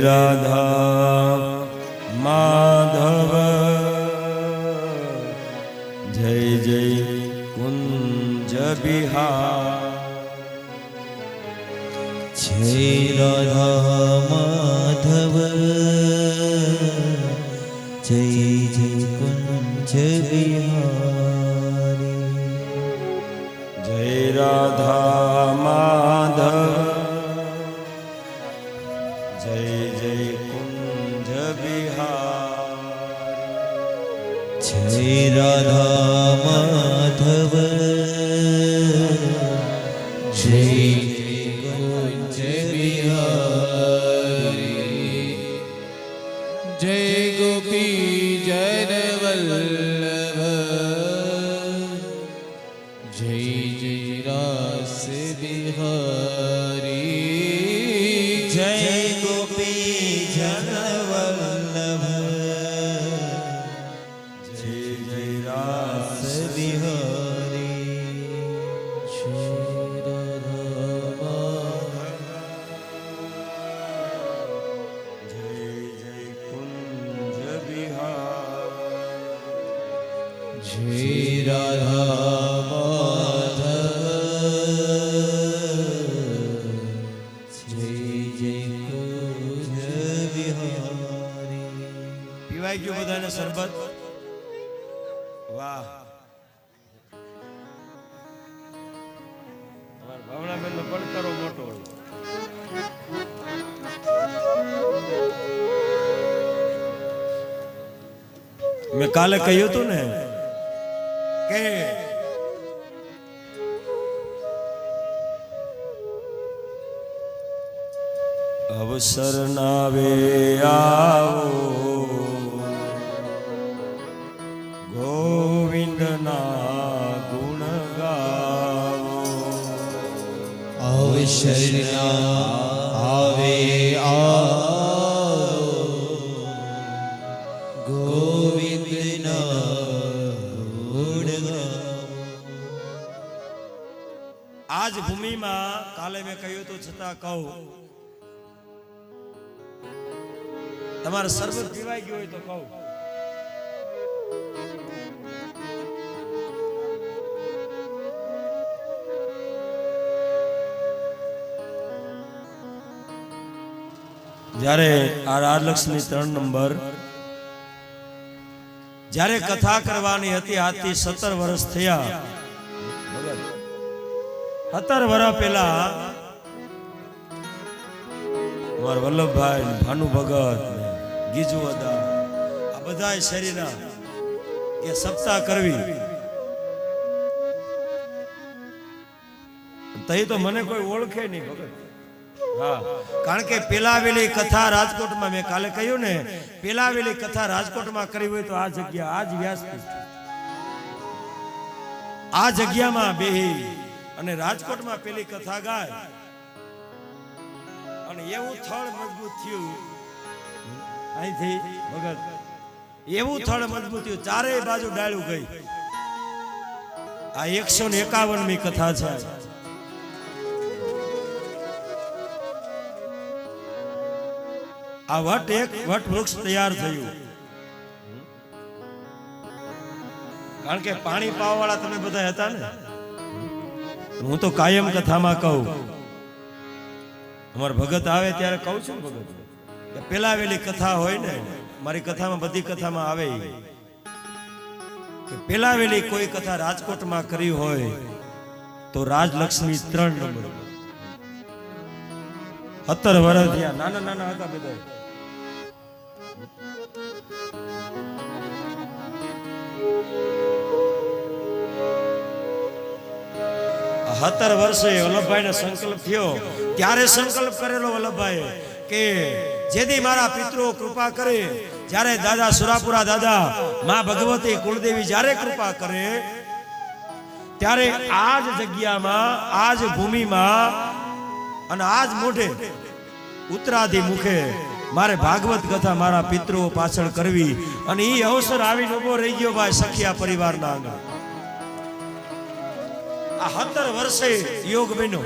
રાધા માધવ જય જય કુંજ બિહાર જય રાધા માધવ જય જય કુંજ બિહારી જય રાધા માધવ જય જય કુંજ બિહાર જય રાધા માધવ જય કુંજ બિહારી જય ગોપી જન વલ્લભ જય જય રાસ બિહારી જય ગોપી જન વલ્લભ જય જય રાસ બિહારી જય રાધા જય જય કુંજ બિહાર જય રાધા માધવ જય જય કુંજ બિહારી પીવાઈ ગયું બધાને શરબત વાહ ભાવનાબેન નો પડકારો મોટો મેં કાલે કહ્યું હતું ને કે અવસર નાવે આવો ગોવિંદના ગુણ ગાવો અવસરના આવે આવો ગોવિંદના ગુણ ગાવો આજ ભૂમિમાં કાલે મેં કહ્યું તો છતાં કહું તમારે શરબત પીવાઈ ગયું હોય તો કહું જ્યારે આ રાજલક્ષ્મી 3 નંબર જ્યારે કથા કરવાની હતી આજથી 17 વર્ષ થયા 17 વર્ષ પહેલા મારા વલ્લભભાઈ ભાનુ ભગત ગીજુ હતા આ બધા શરીરના એ સપ્તાહ કરવી તઈ તો મને કોઈ ઓળખે નહીં ભગત હા કારણ કે પેલાવેલી કથા રાજકોટમાં મેં કાલે કહ્યું ને પેલાવેલી કથા રાજકોટમાં કરી હોય તો આ જગ્યા આજ વ્યાસપીઠ આ જગ્યામાં બેહી અને રાજકોટમાં પેલી કથા ગાય અને એવું થળ મજબૂત થયું અહીંથી ભગત એવું થળ મજબૂત થયું ચારેય બાજુ ડાળું ગઈ આ 151મી કથા છે આ વટ વૃક્ષ તૈયાર થયું કારણ કે પાણી પાવા વાળા તમે બધા હતા ને હું તો કાયમ કથામાં કહું અમાર ભગત આવે ત્યારે કહું છું ભગત કે પેલા વેલી કથા હોય ને મારી કથામાં બધી કથામાં આવે કે પેલા વેલી કોઈ કથા રાજકોટમાં કરી હોય તો રાજલક્ષ્મી 3 નંબર 17 વર્ષ થયા નાના નાના હતા બધા 17 વર્ષે વલ્લભભાઈને સંકલ્પ થયો ત્યારે સંકલ્પ કરેલો વલ્લભભાઈ કે જેથી મારા પિતૃઓ કૃપા કરે જ્યારે દાદા સુરાપુરા દાદા માં ભગવતી કુળદેવી જ્યારે કૃપા કરે ત્યારે આ જ જગ્યામાં આ જ ભૂમિમાં અને આ જ મોઢે ઉત્તરાધી મુખે મારે ભાગવત કથા મારા પિતૃઓ પાછળ કરવી અને એ અવસર આવીને ઉભો રહી ગયો ભાઈ સખિયા પરિવારના આગળ આ 17 વર્ષે યોગ બન્યો